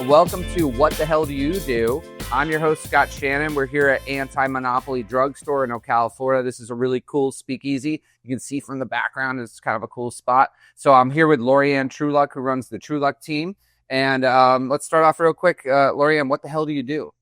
Welcome to What the Hell Do You Do? I'm your host, Scott Shannon. We're here at Anti-Monopoly Drugstore in Ocala, Florida. This is a really cool speakeasy. You can see from the background, it's kind of a cool spot. So I'm here with Laurie A, Truluck, who runs the Truluck Team. And let's start off real quick. Laurie A, what the hell do you do?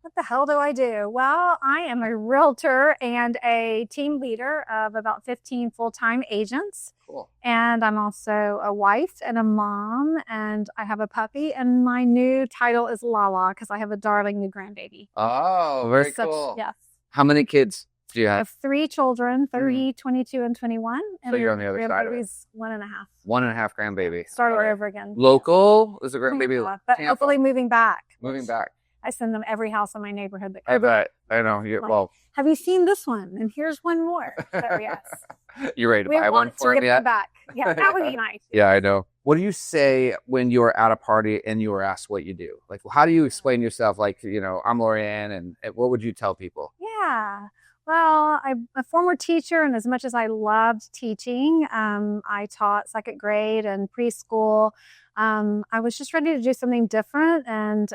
What the hell do I do? Well, I am a realtor and a team leader of about 15 full-time agents. Cool. And I'm also a wife and a mom, and I have a puppy. And my new title is Lala because I have a darling new grandbaby. Oh, very cool. Yes. How many kids do you I have? have 3 children, 30, 22, and 21. And So you're on the other side of it. grandbaby's 1.5. 1.5 grandbaby. Start all over again. Local? Is the grandbaby But Tampa? hopefully moving back. Moving back. I send them every house in my neighborhood. That I bet. I know. Well, have you seen this one? And here's one more. So yes. You ready to We buy one want for to him get yet? them back. Yeah, that would be nice. Yeah, I know. What do you say when you're at a party and you are asked what you do? Like, how do you explain yourself? Like, I'm Laurie Ann, and what would you tell people? Yeah. Well, I'm a former teacher, and as much as I loved teaching, I taught second grade and preschool. I was just ready to do something different, and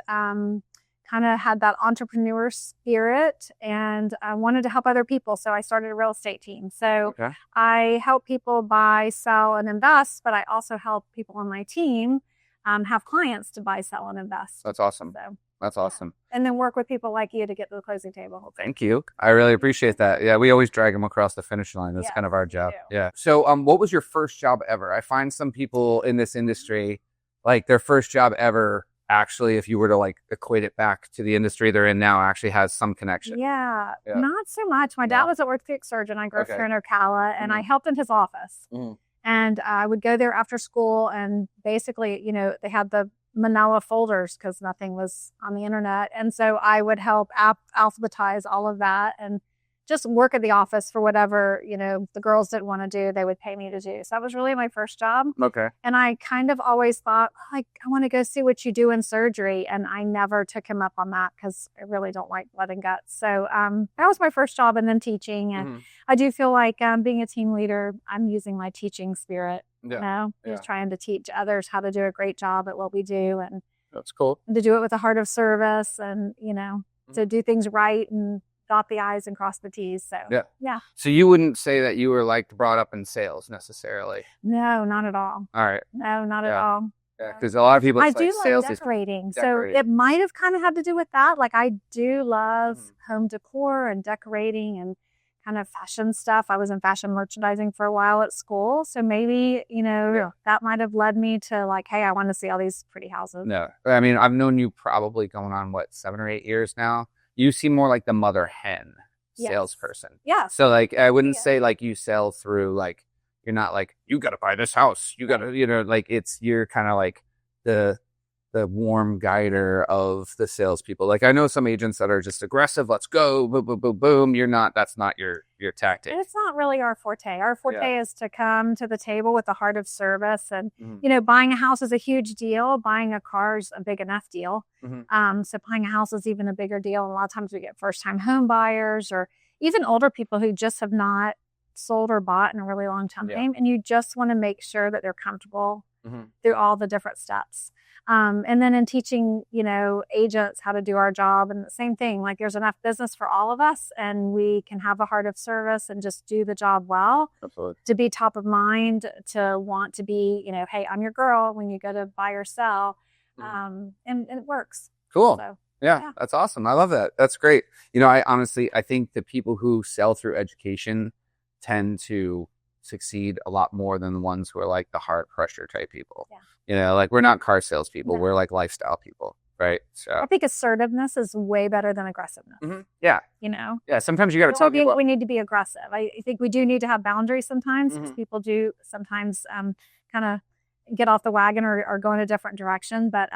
kind of had that entrepreneur spirit, and I wanted to help other people. So I started a real estate team. So Okay. I help people buy, sell, and invest, but I also help people on my team have clients to buy, sell, and invest. That's awesome. So, That's awesome. and then work with people like you to get to the closing table. Thank you. I really appreciate that. Yeah, we always drag them across the finish line. That's Yes, kind of our we job. do. Yeah. So, what was your first job ever? I find some people in this industry, like their first job ever, actually, if you were to like equate it back to the industry they're in now, actually has some connection. Yeah, Yeah. not so much. My dad was an orthopedic surgeon. I grew up Okay. here in Ocala, and I helped in his office. Mhm. And I would go there after school, and basically, they had the manila folders because nothing was on the internet. And so I would help alphabetize all of that and just work at the office for whatever, the girls didn't want to do, they would pay me to do. So that was really my first job. Okay. And I kind of always thought, like, I want to go see what you do in surgery. And I never took him up on that because I really don't like blood and guts. So that was my first job, and then teaching. And I do feel like being a team leader, I'm using my teaching spirit, just trying to teach others how to do a great job at what we do, and That's cool. to do it with a heart of service, and, to do things right and dot the I's and cross the T's. So, yeah. So you wouldn't say that you were like brought up in sales necessarily? No, not at all. All right. No, not at all. Yeah, because a lot of people, I it's do like like sales decorating. is So decorating. it might have kind of had to do with that. Like, I do love home decor and decorating and kind of fashion stuff. I was in fashion merchandising for a while at school. So maybe, that might have led me to like, hey, I want to see all these pretty houses. No, I mean, I've known you probably going on, 7 or 8 years now. You seem more like the mother hen salesperson. Yeah. So like, I wouldn't say like you sell through, like, you're not like, you got to buy this house. You got to, like you're kind of like the warm guider of the salespeople. Like, I know some agents that are just aggressive. Let's go, boom, boom, boom, boom. You're not. That's not your tactic. It's not really our forte. Our forte is to come to the table with a heart of service. And, buying a house is a huge deal. Buying a car is a big enough deal. So buying a house is even a bigger deal. And a lot of times we get first-time home buyers or even older people who just have not sold or bought in a really long time. And you just want to make sure that they're comfortable through all the different steps. And then in teaching, agents how to do our job, and the same thing, like there's enough business for all of us, and we can have a heart of service and just do the job well. Absolutely. To be top of mind, to want to be, hey, I'm your girl when you go to buy or sell. And it works. Cool. So, yeah, that's awesome. I love that. That's great. I think the people who sell through education tend to succeed a lot more than the ones who are like the hard pressure type people. Like we're not car salespeople. No. We're like lifestyle people, right? So I think assertiveness is way better than aggressiveness. Yeah. Yeah, sometimes you got to tell people. We need to be aggressive. I think we do need to have boundaries sometimes, because people do sometimes kind of get off the wagon or go in a different direction. But,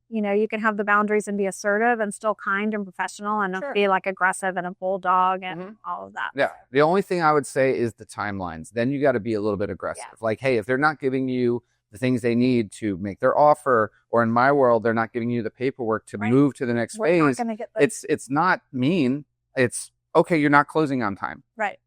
you can have the boundaries and be assertive and still kind and professional, and not be like aggressive and a bulldog and all of that. Yeah. The only thing I would say is the timelines. Then you got to be a little bit aggressive. Yeah. Like, hey, if they're not giving you the things they need to make their offer, or in my world, they're not giving you the paperwork to move to the next phase. Not get it's not mean. It's okay. You're not closing on time. Right.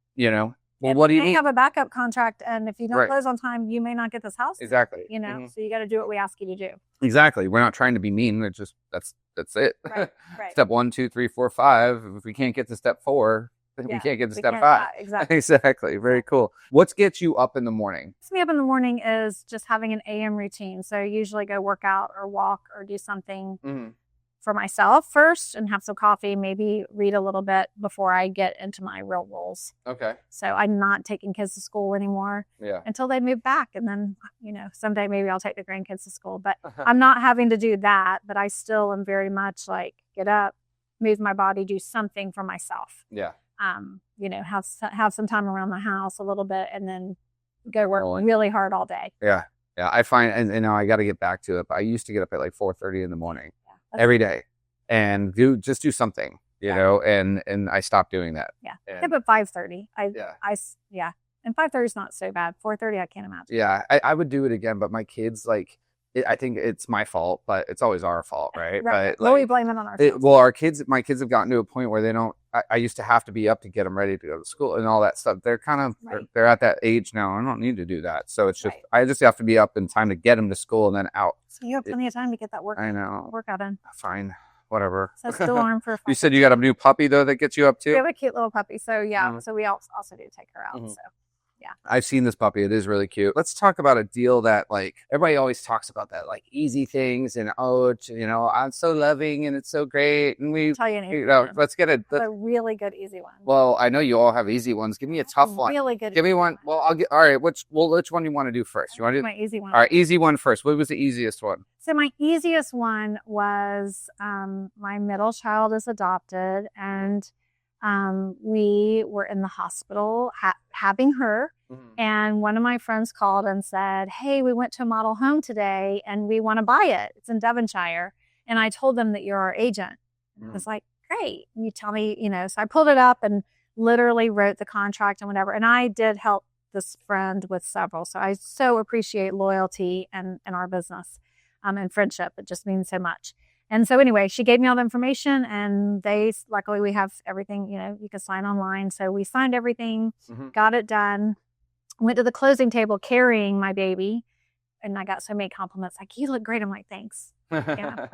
Well, what do you may need? have a backup contract, and if you don't Right. close on time, you may not get this house. Exactly. You know, so you got to do what we ask you to do. Exactly. We're not trying to be mean. It's just that's it. Right. Step 1, 2, 3, 4, 5. If we can't get to step 4, then we can't get to step 5. Exactly. Exactly. Very cool. What gets you up in the morning? What gets me up in the morning is just having an AM routine. So I usually go work out or walk or do something for myself first and have some coffee, maybe read a little bit before I get into my real roles. Okay. So I'm not taking kids to school anymore until they move back. And then, you know, someday maybe I'll take the grandkids to school. But I'm not having to do that. But I still am very much like get up, move my body, do something for myself. Yeah. You know, have some time around the house a little bit and then go work really hard all day. Yeah. Yeah. I find, and now I got to get back to it, but I used to get up at like 4:30 in the morning every day and do something, you know, and I stopped doing that. Yeah. But 5:30. And 5:30 is not so bad. 4:30, I can't imagine. Yeah. I would do it again, but my kids, like, I think it's my fault, but it's always our fault, right? Right. But we blame it on ourselves. Well, my kids have gotten to a point where they don't. I used to have to be up to get them ready to go to school and all that stuff. They're kind of they're at that age now. I don't need to do that, so it's just I just have to be up in time to get them to school and then out. So you have plenty of time to get that workout in. Fine, whatever. So still arm for. You said you got a new puppy though that gets you up too. We have a cute little puppy, so yeah. So we also do take her out. So. Yeah. I've seen this puppy. It is really cute. Let's talk about a deal that, like, everybody always talks about that, like, easy things and, you know, I'm so loving and it's so great. And let's get a really good easy one. Well, I know you all have easy ones. Give me a tough one. Really good. Give me one. Well, all right. Which one you want to do first? You want to do my easy one? All right, easy one first. What was the easiest one? So my easiest one was my middle child is adopted, and we were in the hospital having her, and one of my friends called and said, hey, we went to a model home today and we want to buy it. It's in Devonshire. And I told them that you're our agent. I was like, great. You tell me, you know, so I pulled it up and literally wrote the contract and whatever. And I did help this friend with several. So I so appreciate loyalty and our business and friendship. It just means so much. And so anyway, she gave me all the information, and luckily we have everything, you know, you can sign online. So we signed everything, got it done, went to the closing table carrying my baby. And I got so many compliments, like, you look great. I'm like, thanks. Yeah.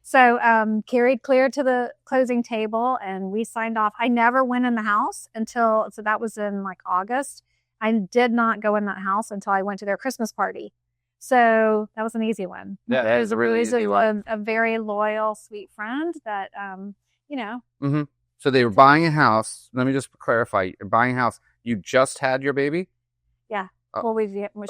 So carried clear to the closing table, and we signed off. I never went in the house so that was in like August. I did not go in that house until I went to their Christmas party. So that was an easy one. Yeah, that is a really easy one. A very loyal, sweet friend that, you know. So they were buying a house. Let me just clarify. You're buying a house. You just had your baby? Yeah. Well,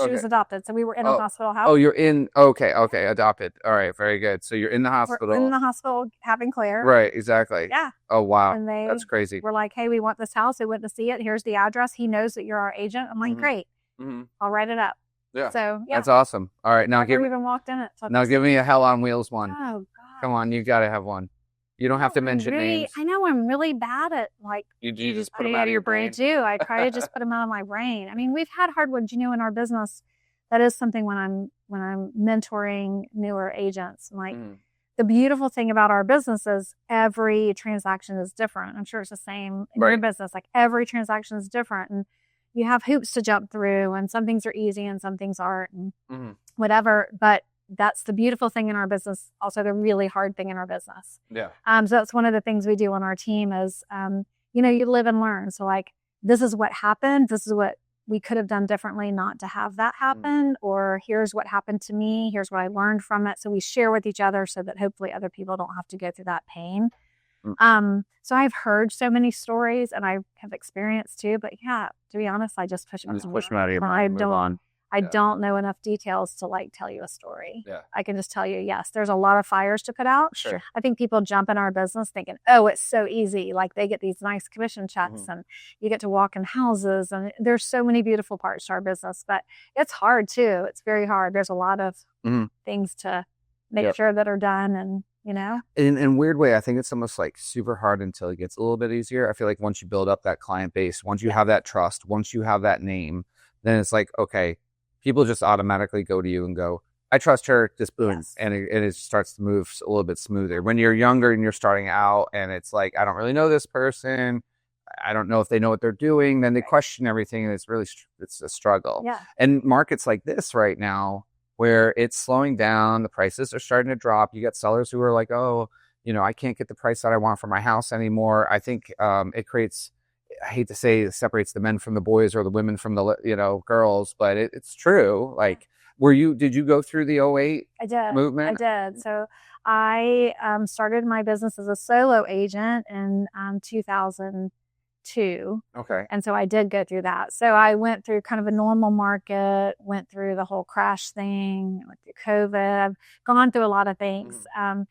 she was adopted, so we were in a hospital house. Oh, you're in. Okay, adopted. All right, very good. So you're in the hospital. We're in the hospital having Claire. Right, exactly. Yeah. Oh, wow. And that's crazy. We're like, hey, we want this house. We went to see it. Here's the address. He knows that you're our agent. I'm like, great. I'll write it up. Yeah. So that's awesome. All right, now give me a Hell on Wheels one. Oh God. Come on, you got to have one. You don't have to mention names. I know I'm really bad at like you just put it out of your brain too. I try to just put them out of my brain. I mean, we've had hard ones, you know, in our business. That is something when I'm mentoring newer agents. Like the beautiful thing about our business is every transaction is different. I'm sure it's the same in your business. Like every transaction is different, and you have hoops to jump through, and some things are easy and some things aren't, and whatever. But that's the beautiful thing in our business. Also, the really hard thing in our business. Yeah. So that's one of the things we do on our team is, you know, you live and learn. So like, this is what happened. This is what we could have done differently not to have that happen. Or here's what happened to me. Here's what I learned from it. So we share with each other so that hopefully other people don't have to go through that pain. So I've heard so many stories and I have experienced too, but yeah, to be honest, I just push them out of your mind. I don't know enough details to like tell you a story. Yeah. I can just tell you, yes, there's a lot of fires to put out. Sure. I think people jump in our business thinking, oh, it's so easy. Like they get these nice commission checks and you get to walk in houses, and there's so many beautiful parts to our business, but it's hard too. It's very hard. There's a lot of things to make sure that are done, and you know, in a weird way, I think it's almost like super hard until it gets a little bit easier. I feel like once you build up that client base, once you have that trust, once you have that name, then it's like, okay, people just automatically go to you and go, I trust her, just boom. And it starts to move a little bit smoother. When you're younger and you're starting out and it's like, I don't really know this person, I don't know if they know what they're doing. Then they question everything, and it's a struggle. Yeah. And markets like this right now, where it's slowing down, the prices are starting to drop. You got sellers who are like, oh, I can't get the price that I want for my house anymore. I think it creates, I hate to say it separates the men from the boys or the women from the, girls, but it's true. Like, did you go through the '08 movement? I did. So I started my business as a solo agent in 2002. Okay. And so I did go through that. So I went through kind of a normal market, went through the whole crash thing, went through COVID. I've gone through a lot of things, and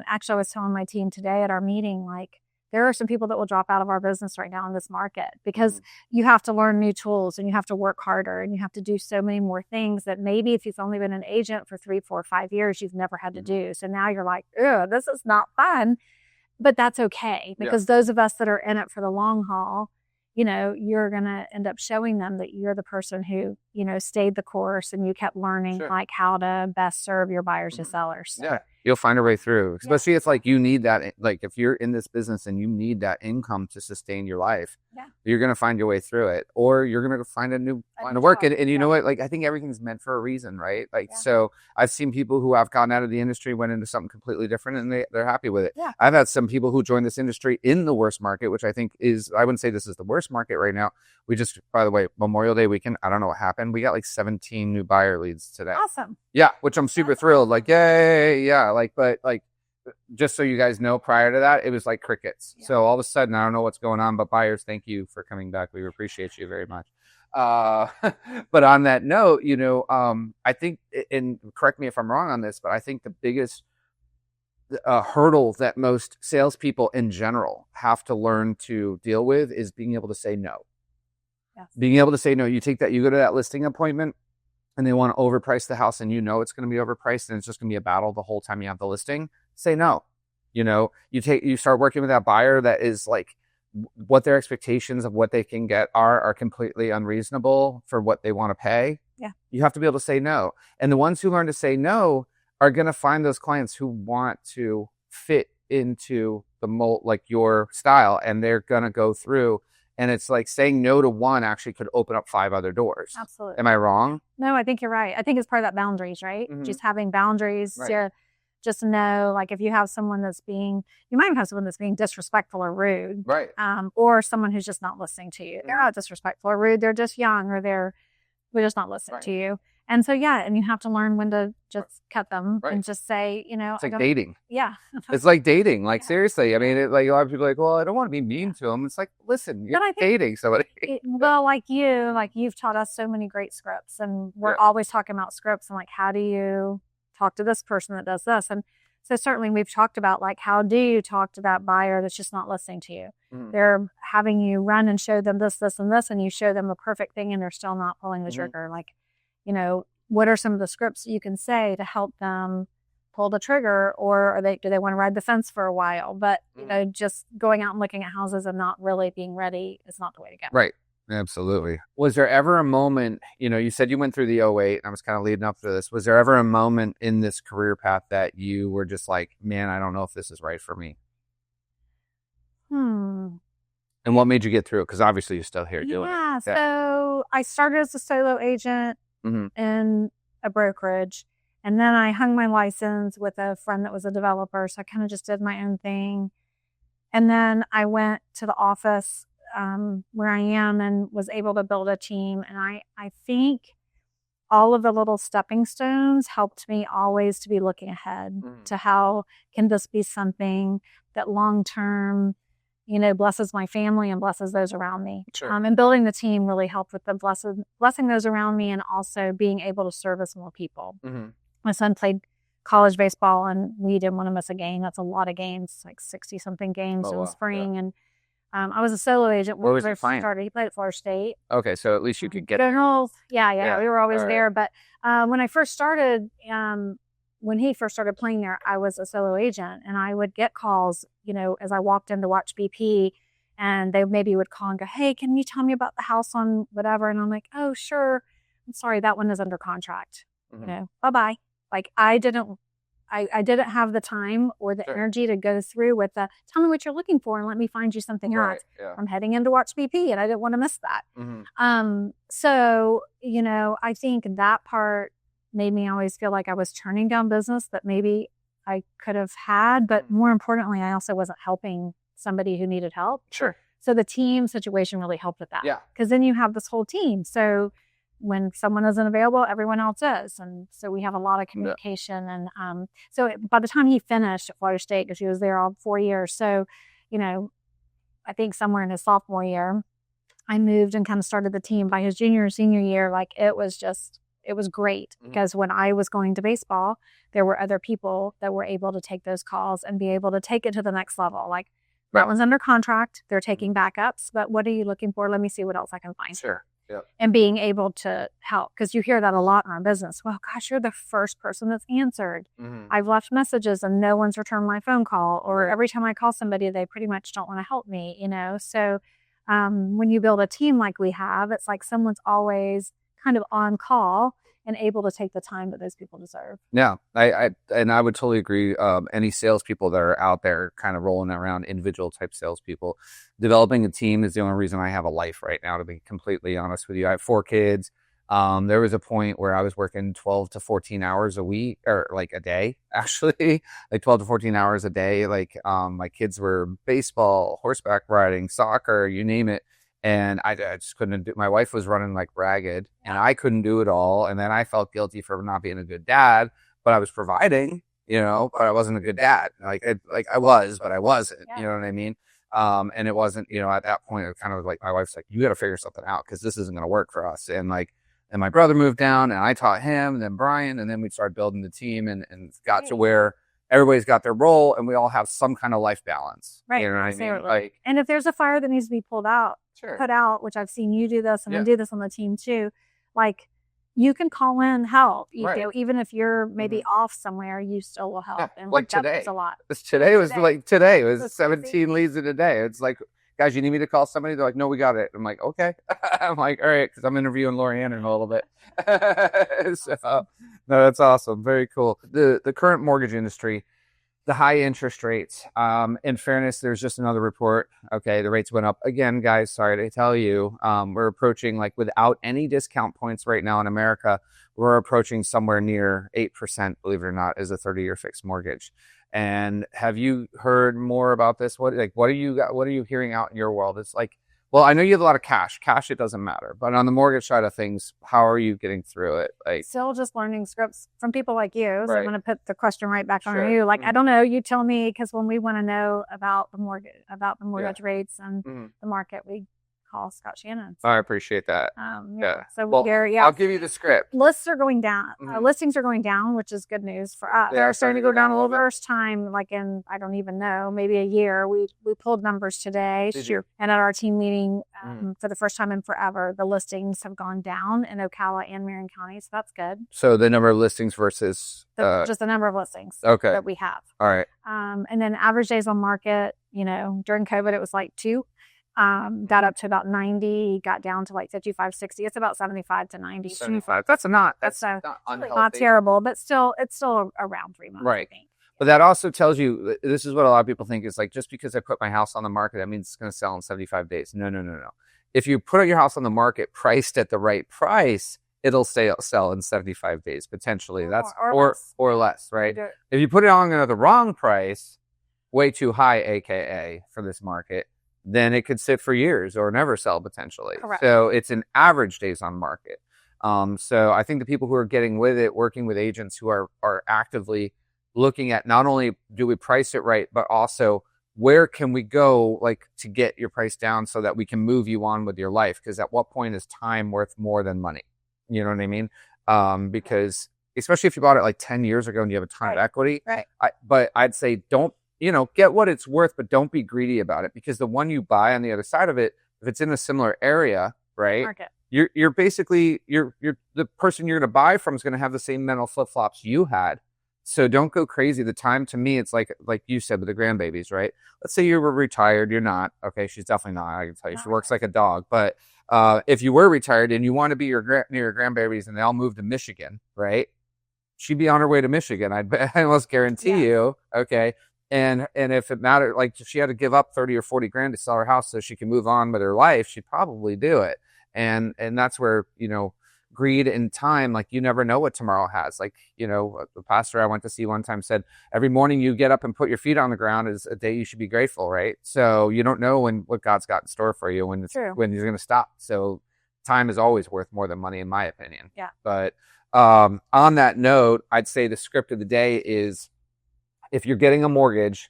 actually I was telling my team today at our meeting, like, there are some people that will drop out of our business right now in this market because you have to learn new tools and you have to work harder and you have to do so many more things that maybe if you've only been an agent for 3, 4, 5 years, you've never had to do. So now you're like, oh, this is not fun, but that's okay because those of us that are in it for the long haul, you're going to end up showing them that you're the person who, stayed the course and you kept learning like how to best serve your buyers and sellers. Yeah. You'll find a way through, especially it's like you need that, like if you're in this business and you need that income to sustain your life, you're going to find your way through it, or you're going to find a new line of work. And you know what, like, I think everything's meant for a reason, right? Like, so I've seen people who have gotten out of the industry, went into something completely different and they're happy with it. Yeah. I've had some people who joined this industry in the worst market, which I think I wouldn't say this is the worst market right now. We just, by the way, Memorial Day weekend, I don't know what happened. We got like 17 new buyer leads today. Awesome. Yeah, which I'm super thrilled. Like, yay, yeah. Like, but like, just so you guys know, prior to that, it was like crickets. Yeah. So all of a sudden, I don't know what's going on, but buyers, thank you for coming back. We appreciate you very much. But on that note, I think, and correct me if I'm wrong on this, but I think the biggest hurdle that most salespeople in general have to learn to deal with is being able to say no. Yes. Being able to say no. You go to that listing appointment and they want to overprice the house and it's going to be overpriced and it's just going to be a battle the whole time you have the listing. Say no. You start working with that buyer that is like, what their expectations of what they can get are completely unreasonable for what they want to pay. Yeah. You have to be able to say no. And the ones who learn to say no are going to find those clients who want to fit into the mold, like your style, and they're going to go through. And it's like saying no to one actually could open up 5 other doors. Absolutely. Am I wrong? No, I think you're right. I think it's part of that boundaries, right? Mm-hmm. Just having boundaries. Right. To just know, like, if you have someone you might have someone that's being disrespectful or rude. Right. Or someone who's just not listening to you. They're not disrespectful or rude. They're just young, or they're just not listening to you. And so, and you have to learn when to just cut them and just say, it's like dating. Yeah. It's like dating. Like, seriously. I mean, like, a lot of people are like, well, I don't want to be mean to them. It's like, listen, you're dating somebody. Like you've taught us so many great scripts, and we're always talking about scripts and like, how do you talk to this person that does this? And so certainly we've talked about, like, how do you talk to that buyer that's just not listening to you? Mm-hmm. They're having you run and show them this, this, and this, and you show them a perfect thing and they're still not pulling the trigger. Like, what are some of the scripts you can say to help them pull the trigger, or do they want to ride the fence for a while? But, just going out and looking at houses and not really being ready is not the way to go. Right. Absolutely. Was there ever a moment, you said you went through the '08, and I was kind of leading up to this. Was there ever a moment in this career path that you were just like, man, I don't know if this is right for me? And what made you get through it? Because obviously you're still here doing it. Yeah. So I started as a solo agent in a brokerage, and then I hung my license with a friend that was a developer. So I kind of just did my own thing. And then I went to the office where I am and was able to build a team. And I think all of the little stepping stones helped me always to be looking ahead to how can this be something that long-term, blesses my family and blesses those around me. Sure. And building the team really helped with the blessing those around me, and also being able to service more people. Mm-hmm. My son played college baseball, and we didn't want to miss a game. That's a lot of games, like 60-something games in the spring. Yeah. And I was a solo agent when I started. He played at Florida State. Okay, so at least you could get Generals. Yeah, we were always there. But when I first started, when he first started playing there, I was a solo agent, and I would get calls, as I walked in to watch BP, and they maybe would call and go, hey, can you tell me about the house on whatever? And I'm like, oh, sure. I'm sorry, that one is under contract. Bye-bye. Like, I didn't I didn't have the time or the energy to go through with the, tell me what you're looking for and let me find you something else. Yeah. I'm heading in to watch BP and I didn't want to miss that. So, you know, I think that part made me always feel like I was turning down business that maybe I could have had, but more importantly, I also wasn't helping somebody who needed help. Sure. So the team situation really helped with that. Yeah. Because then you have this whole team. So when someone isn't available, everyone else is. And so we have a lot of communication. And so by the time he finished at Florida State, because he was there all 4 years. So, you know, I think somewhere in his sophomore year, I moved and kind of started the team. By his junior or senior year, like it was great because when I was going to baseball, there were other people that were able to take those calls and be able to take it to the next level. Like that one's under contract. They're taking backups, but what are you looking for? Let me see what else I can find. Sure. Yeah. And being able to help, because you hear that a lot in our business. Well, gosh, you're the first person that's answered. I've left messages and no one's returned my phone call, or every time I call somebody, they pretty much don't want to help me, you know? So when you build a team like we have, it's like someone's always kind of on call and able to take the time that those people deserve. Yeah, I would totally agree. Any salespeople that are out there kind of rolling around, individual type salespeople, developing a team is the only reason I have a life right now, to be completely honest with you. I have 4 kids. There was a point where I was working 12 to 14 hours a week, or like a day, actually, like 12 to 14 hours a day. Like my kids were baseball, horseback riding, soccer, you name it. And I just couldn't do. My wife was running like ragged, and I couldn't do it all. And then I felt guilty for not being a good dad, but I was providing, you know, but I wasn't a good dad. Like I was, but I wasn't. You know what I mean? And it wasn't, you know, at that point, it kind of like my wife's like, you got to figure something out because this isn't going to work for us. And like, and my brother moved down, and I taught him, and then Brian, and then we started building the team, and got to where everybody's got their role, and we all have some kind of life balance. Right. You know what I mean? Like, and if there's a fire that needs to be put out, which I've seen you do this, and I do this on the team too, like you can call in help. You know, even if you're maybe off somewhere, you still will help. And like today, a lot. Today was 17 leads in a day. It's like, guys, you need me to call somebody? They're like, no, we got it. I'm like, okay. I'm like, all right, because I'm interviewing Laurie A in a little bit. So, no, that's awesome. Very cool. The current mortgage industry, the high interest rates. In fairness, there's just another report. Okay, the rates went up again, guys. Sorry to tell you, we're approaching, like, without any discount points right now in America, we're approaching somewhere near 8%. Believe it or not, is a 30-year fixed mortgage. And have you heard more about this? What are you hearing out in your world? It's like, well, I know you have a lot of cash. Cash, it doesn't matter. But on the mortgage side of things, how are you getting through it? Like, still just learning scripts from people like you. So I'm going to put the question right back on you. Like, I don't know. You tell me, because when we want to know about the mortgage rates and the market, we call Scott Shannon. I appreciate that. So well, Gary, I'll give you the script. Lists are going down. Listings are going down, which is good news for us. They're starting to go down a little bit. First time, like in, I don't even know, maybe a year. We pulled numbers today. And at our team meeting, for the first time in forever, the listings have gone down in Ocala and Marion County. So that's good. So the number of listings versus just the number of listings that we have. All right. And then average days on market, you know, during COVID, it was like 2. Got up to about 90, got down to like 55, 60. It's about 75 to 90. 75. That's not unhealthy. Not terrible, but still, it's still around 3 months. Right. I think. But that also tells you, this is what a lot of people think is like, just because I put my house on the market, that means it's going to sell in 75 days. No. If you put your house on the market priced at the right price, it'll sell in 75 days, potentially. That's or less, right? If you put it on at the wrong price, way too high, AKA, for this market, then it could sit for years or never sell potentially. Correct. So it's an average days on market. So I think the people who are getting with it, working with agents who are actively looking at not only do we price it right, but also where can we go, like, to get your price down so that we can move you on with your life? Because at what point is time worth more than money? You know what I mean? Because especially if you bought it like 10 years ago and you have a ton of equity. Right. But I'd say don't, get what it's worth, but don't be greedy about it, because the one you buy on the other side of it, if it's in a similar area, right? Market. You're basically, the person you're going to buy from is going to have the same mental flip-flops you had. So don't go crazy. The time, to me, it's like you said with the grandbabies, right? Let's say you were retired. You're not. Okay, she's definitely not. I can tell you, she works like a dog. But if you were retired and you want to be near your grandbabies and they all moved to Michigan, right? she'd be on her way to Michigan. I almost guarantee you. Okay. And if it mattered, like if she had to give up 30 or 40 grand to sell her house so she can move on with her life, she'd probably do it. And that's where, greed and time, like you never know what tomorrow has. Like, the pastor I went to see one time said, every morning you get up and put your feet on the ground is a day you should be grateful, right? So you don't know what God's got in store for you when you're going to stop. So time is always worth more than money, in my opinion. Yeah. But on that note, I'd say the script of the day is, if you're getting a mortgage,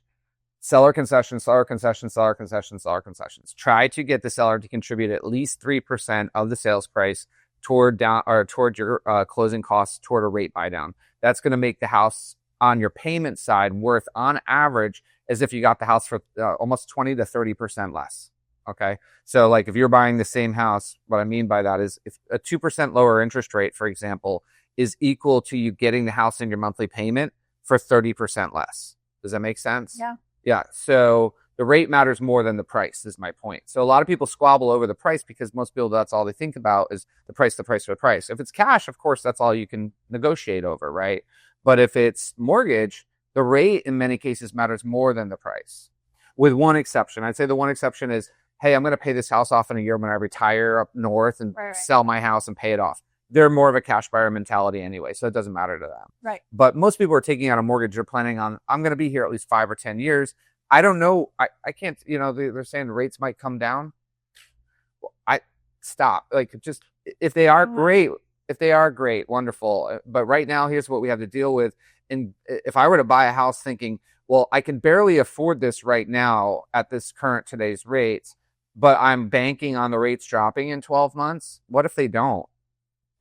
seller concessions, seller concessions, seller concessions, seller concessions. Try to get the seller to contribute at least 3% of the sales price toward your closing costs toward a rate buy down. That's going to make the house on your payment side worth, on average, as if you got the house for almost 20 to 30% less. Okay. So like if you're buying the same house, what I mean by that is if a 2% lower interest rate, for example, is equal to you getting the house in your monthly payment for 30% less. Does that make sense? Yeah. Yeah. So the rate matters more than the price is my point. So a lot of people squabble over the price because most people, that's all they think about is the price. If it's cash, of course, that's all you can negotiate over, right? But if it's mortgage, the rate in many cases matters more than the price, with one exception. I'd say the one exception is, hey, I'm going to pay this house off in a year when I retire up north and sell my house and pay it off. They're more of a cash buyer mentality anyway, so it doesn't matter to them. Right. But most people are taking out a mortgage. They're planning on, I'm going to be here at least 5 or 10 years. I don't know. I can't, they're saying rates might come down. Stop. Like, just, if they are great, wonderful. But right now, here's what we have to deal with. And if I were to buy a house thinking, well, I can barely afford this right now at this today's rates, but I'm banking on the rates dropping in 12 months. What if they don't?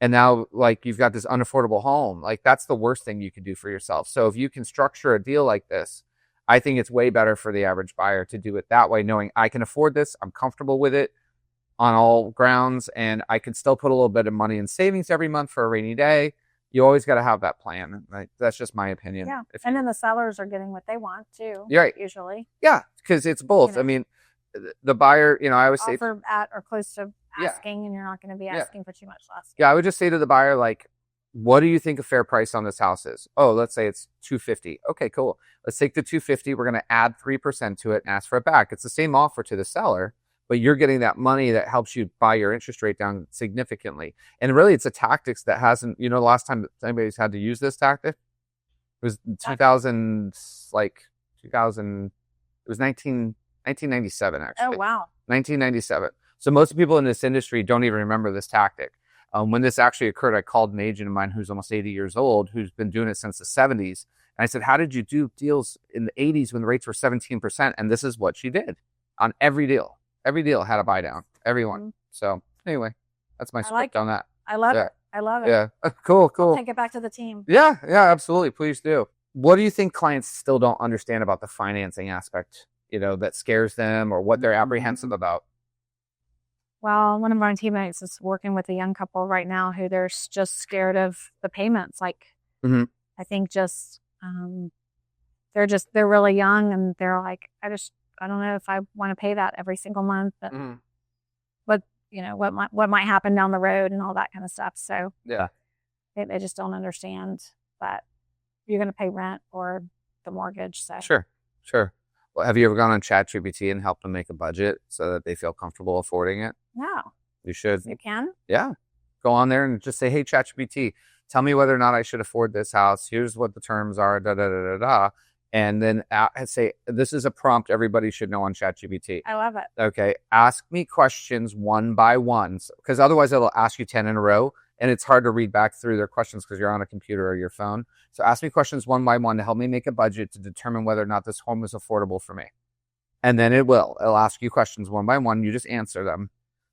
And now, like, you've got this unaffordable home. Like, that's the worst thing you could do for yourself. So if you can structure a deal like this, I think it's way better for the average buyer to do it that way, knowing I can afford this, I'm comfortable with it on all grounds, and I can still put a little bit of money in savings every month for a rainy day. You always got to have that plan. Right? That's just my opinion. Yeah. And then the sellers are getting what they want too. Right. Usually. Yeah. Because it's both. I mean, the buyer, I always say, offer at or close to asking, and you're not going to be asking for too much less. Yeah. I would just say to the buyer, like, what do you think a fair price on this house is? Oh, let's say it's $250. Okay, cool. Let's take the $250. We're going to add 3% to it and ask for it back. It's the same offer to the seller, but you're getting that money that helps you buy your interest rate down significantly. And really, it's a tactics that hasn't, the last time anybody's had to use this tactic was 1997, actually. Oh, wow. 1997. So most people in this industry don't even remember this tactic. When this actually occurred, I called an agent of mine who's almost 80 years old, who's been doing it since the 70s. And I said, how did you do deals in the 80s when the rates were 17%? And this is what she did on every deal. Every deal had a buy down, everyone. Mm-hmm. So anyway, that's my script on that. I love it. I love it. Yeah. Cool. I'll take it back to the team. Yeah, absolutely. Please do. What do you think clients still don't understand about the financing aspect, that scares them, or what they're apprehensive about? Well, one of my teammates is working with a young couple right now who they're just scared of the payments. Like, I think they're really young, and they're like, I don't know if I want to pay that every single month, but what might happen down the road and all that kind of stuff. So yeah, they just don't understand that you're going to pay rent or the mortgage. So sure. Well, have you ever gone on ChatGPT and helped them make a budget so that they feel comfortable affording it? No. You should. You can? Yeah. Go on there and just say, hey, ChatGPT, tell me whether or not I should afford this house. Here's what the terms are, da-da-da-da-da. And then say, this is a prompt everybody should know on ChatGPT. I love it. Okay. Ask me questions one by one, because otherwise it'll ask you 10 in a row, and it's hard to read back through their questions because you're on a computer or your phone. So ask me questions one by one to help me make a budget to determine whether or not this home is affordable for me. And then it'll ask you questions one by one. You just answer them.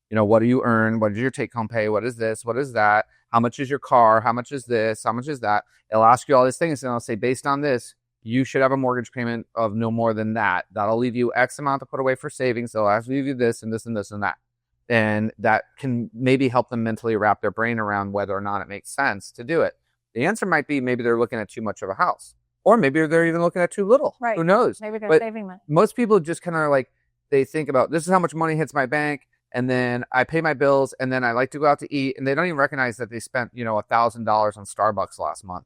What do you earn? What is your take-home pay? What is this? What is that? How much is your car? How much is this? How much is that? It'll ask you all these things, and it'll say, based on this, you should have a mortgage payment of no more than that. That'll leave you X amount to put away for savings. They'll ask you this and this and this and that. And that can maybe help them mentally wrap their brain around whether or not it makes sense to do it. The answer might be maybe they're looking at too much of a house, or maybe they're even looking at too little. Right. Who knows? Maybe they're saving money. Most people just kind of like, they think about, this is how much money hits my bank. and then I pay my bills, and then I like to go out to eat, and they don't even recognize that they spent, $1,000 on Starbucks last month.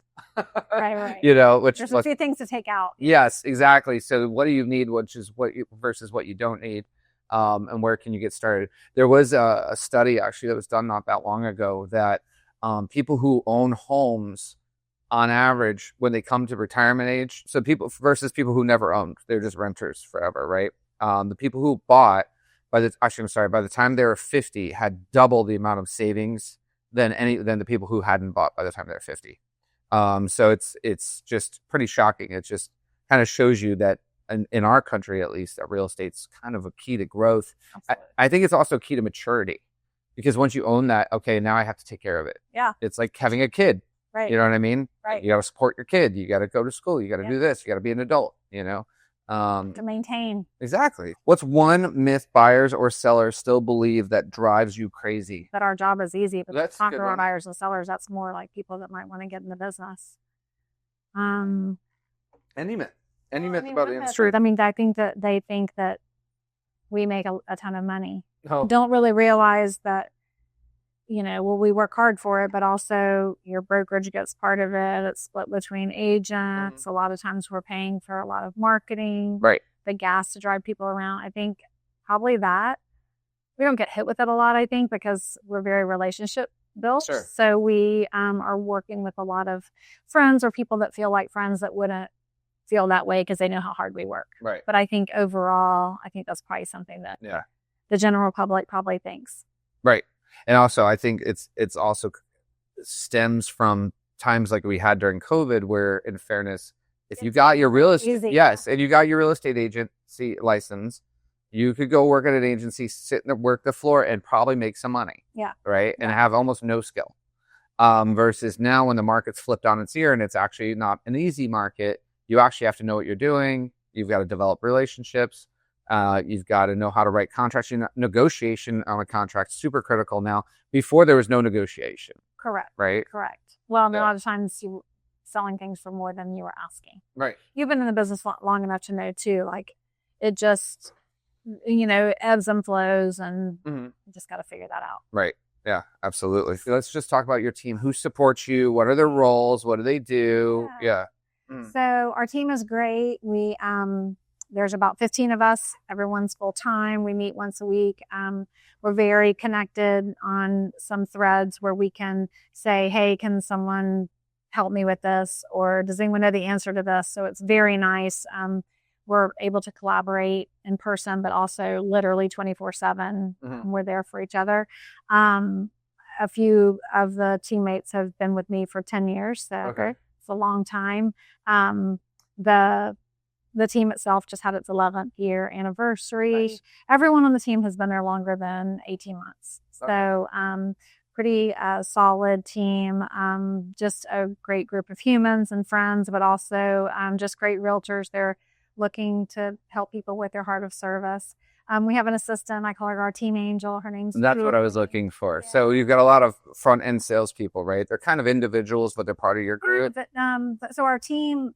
Right. Which there's a few things to take out. Yes, exactly. So what do you need, which is versus what you don't need, and where can you get started? There was a study actually that was done not that long ago that people who own homes, on average, when they come to retirement age, so people versus people who never owned, they're just renters forever, right? The people who bought by the time they were 50 had double the amount of savings than the people who hadn't bought by the time they were 50. So it's just pretty shocking. It just kind of shows you that in our country, at least, that real estate's kind of a key to growth. I think it's also key to maturity, because once you own that, okay, now I have to take care of it. Yeah. It's like having a kid. Right. You know what I mean? Right. You got to support your kid. You got to go to school. You got to do this. You got to be an adult, to maintain. Exactly. What's one myth buyers or sellers still believe that drives you crazy? That our job is easy, but That's talking about buyers and sellers, that's more like people that might want to get in the business. Any myth about the industry? Truth. I mean, I think that they think that we make a ton of money. Oh. Don't really realize that, we work hard for it, but also your brokerage gets part of it. It's split between agents. Mm-hmm. A lot of times we're paying for a lot of marketing, right? The gas to drive people around. I think probably that we don't get hit with it a lot, I think, because we're very relationship built. Sure. So we are working with a lot of friends or people that feel like friends that wouldn't feel that way because they know how hard we work. Right. But I think overall, that's probably something that the general public probably thinks. Right. And also, I think it's also stems from times like we had during COVID, where, in fairness, if you got your real estate, and you got your real estate agency license, you could go work at an agency, sit and work the floor, and probably make some money. Yeah. Right. And have almost no skill. Versus now, when the market's flipped on its ear and it's actually not an easy market, you actually have to know what you're doing. You've got to develop relationships. You've got to know how to write contracts. Negotiation on a contract is super critical now. Before, there was no negotiation. Correct. Right? Correct. Well, a lot of times you selling things for more than you were asking. Right. You've been in the business long enough to know, too, like, it just, ebbs and flows, and you just got to figure that out. Right. Yeah, absolutely. Let's just talk about your team. Who supports you? What are their roles? What do they do? Yeah. So our team is great. We there's about 15 of us. Everyone's full time. We meet once a week. We're very connected on some threads where we can say, hey, can someone help me with this? Or does anyone know the answer to this? So it's very nice. We're able to collaborate in person, but also literally 24/7. We're there for each other. A few of the teammates have been with me for 10 years. So it's a long time. The team itself just had its 11th year anniversary. Nice. Everyone on the team has been there longer than 18 months. So pretty solid team, just a great group of humans and friends, but also just great realtors. They're looking to help people with their heart of service. We have an assistant. I call her our team angel. Her name's That's Truluck. what I was looking for. Yeah. So you've got a lot of front end salespeople, right? They're kind of individuals, but they're part of your group. So our team,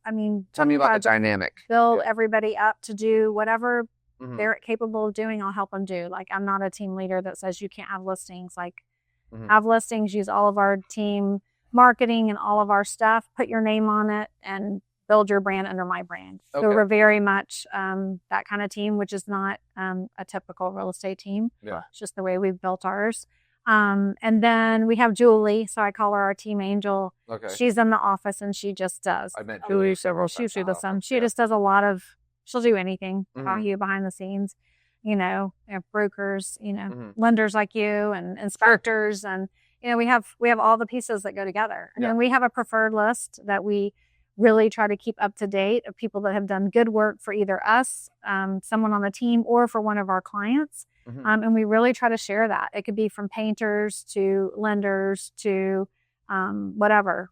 tell me about the dynamic. Build everybody up to do whatever they're capable of doing. I'll help them do. Like, I'm not a team leader that says you can't have listings. Like, have listings, use all of our team marketing and all of our stuff, put your name on it, and build your brand under my brand. Okay. So we're very much that kind of team, which is not a typical real estate team. Yeah. It's just the way we've built ours. And then we have Julie. So I call her our team angel. Okay. She's in the office and she just does. I met Julie several. She's through the sun. She just does a lot of, she'll do anything, call you behind the scenes, brokers, lenders like you and inspectors. And, we have all the pieces that go together. And then we have a preferred list that we really try to keep up to date of people that have done good work for either us, someone on the team, or for one of our clients. And we really try to share that. It could be from painters to lenders to whatever,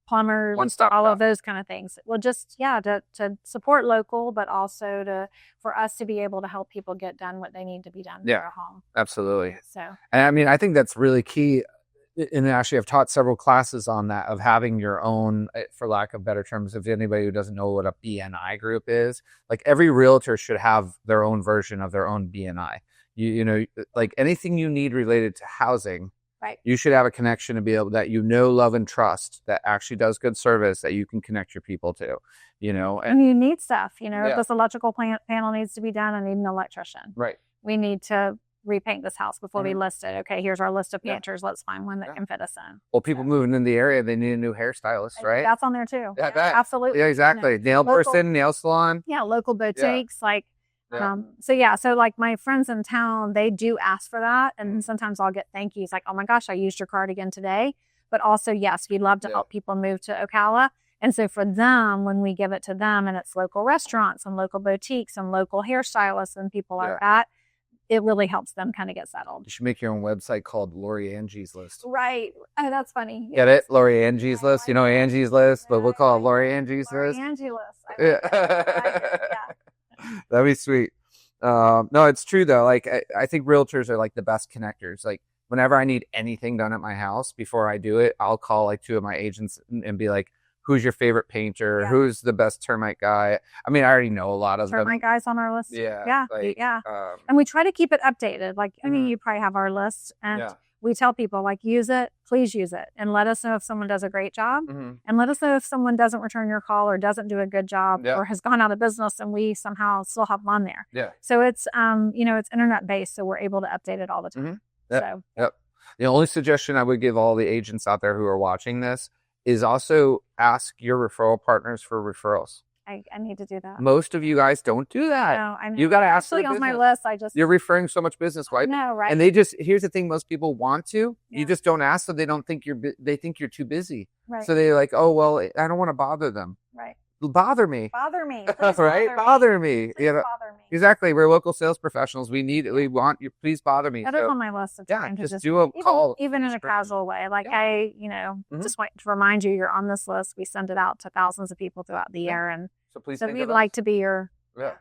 plumbers, all of those kind of things. Well, just, to support local, but also for us to be able to help people get done what they need to be done for their home. Absolutely. So, and I think that's really key. And actually, I've taught several classes on that, of having your own, for lack of better terms, if anybody who doesn't know what a BNI group is, like every realtor should have their own version of their own BNI. you know, like anything you need related to housing, right? You should have a connection to be able that love and trust that actually does good service that you can connect your people to, you know. And you need stuff, you know, if this electrical panel needs to be done, I need an electrician. Right. We need to repaint this house before we list it. Okay, here's our list of painters. Let's find one that can fit us in. Well, people moving in the area, they need a new hairstylist, right? That's on there too. Yeah, absolutely. Yeah, exactly. Nail person, nail salon. Yeah, local boutiques, like. So like my friends in town, they do ask for that. And sometimes I'll get thank yous like, oh my gosh, I used your card again today. But also, yes, we love to help people move to Ocala. And so for them, when we give it to them and it's local restaurants and local boutiques and local hairstylists and people like that, it really helps them kind of get settled. You should make your own website called Laurie Angie's List. Right. Oh, that's funny. Get it? Laurie Angie's List. You know Angie's List, but we'll call it Laurie Angie's List. Laurie Angie List. That'd be sweet. No, it's true though. Like I think realtors are like the best connectors. Like whenever I need anything done at my house, before I do it, I'll call like 2 of my agents and be like, who's your favorite painter? Who's the best termite guy? I mean, I already know a lot of termite guys on our list. Yeah. And we try to keep it updated. Like, I mean, you probably have our list and we tell people like, use it, please use it. And let us know if someone does a great job and let us know if someone doesn't return your call or doesn't do a good job or has gone out of business and we somehow still have them on there. Yeah. So it's, it's internet based. So we're able to update it all the time. Yep. The only suggestion I would give all the agents out there who are watching this is also ask your referral partners for referrals. I need to do that. Most of you guys don't do that. No, I know. You got to ask on my list. You're referring so much business, right? No, right. And here's the thing: most people want to. You just don't ask them. They don't think they think you're too busy. Right. So they're like, oh well, I don't want to bother them. Right. Bother me. Bother me. Right. Bother me. Please bother me. Exactly. We're local sales professionals. We want you. Please bother me. That is on my list of time to just do a call, even in a casual way. Like, hey, just want to remind you, you're on this list. We send it out to thousands of people throughout the year, and so we'd like to be your. I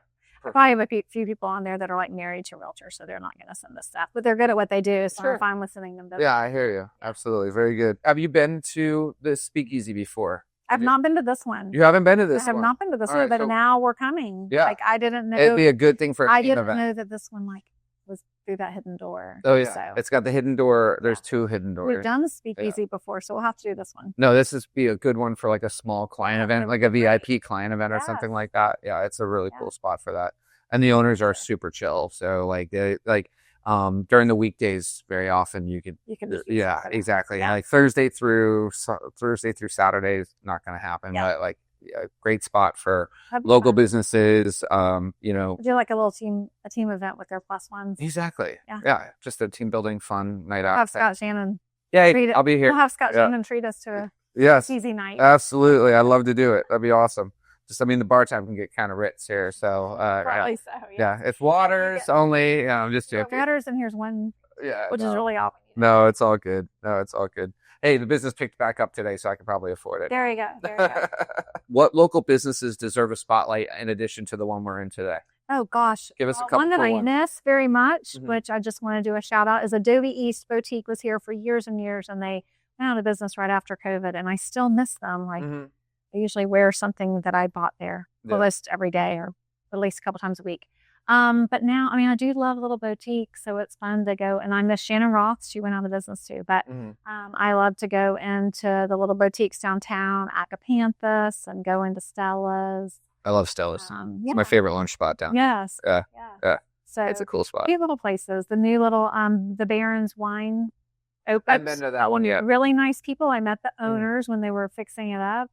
probably have a few people on there that are like married to realtors, so they're not going to send us stuff, but they're good at what they do, so I'm fine with sending them. Yeah, I hear you. Absolutely, very good. Have you been to the Speakeasy before? I've not been to this one. You haven't been to this one? I have not been to this one, but now we're coming. Yeah. Like, I didn't know. It'd be a good thing for a team event. I didn't know that this one, was through that hidden door. Oh, yeah. So. It's got the hidden door. There's 2 hidden doors. We've done the Speakeasy before, so we'll have to do this one. No, this would be a good one for like a small client event, like a VIP client event or something like that. Yeah, it's a really cool spot for that. And the owners are super chill. So, during the weekdays, very often you can exactly. Yeah. Like Thursday through Saturday is not going to happen, but like a great spot for local businesses. We do like a team event with their plus ones. Exactly. Yeah. Just a team building fun night out. We'll have Scott Shannon. Yeah, I'll be here. We'll have Scott Shannon treat us to a easy night. Absolutely. I'd love to do it. That'd be awesome. The bar time can get kind of rich here, so probably so. Yeah, it's waters only. I'm just joking. Waters, and here's one. Which is really all. No, it's all good. Hey, the business picked back up today, so I can probably afford it. There you go. What local businesses deserve a spotlight in addition to the one we're in today? Oh gosh, give us a couple. One that I miss very much, which I just want to do a shout out, is Adobe East Boutique. Was here for years and years, and they went out of business right after COVID, and I still miss them. Like. I usually wear something that I bought there almost every day or at least a couple times a week. But now, I do love little boutiques, so it's fun to go. And I miss Shannon Roth. She went out of business too. But I love to go into the little boutiques downtown, Acapanthus, and go into Stella's. I love Stella's. It's my favorite lunch spot down. Yes. Yeah. So it's a cool spot. Cute little places. The new little, the Barron's Wine. I've been to that one yet. Really nice people. I met the owners when they were fixing it up.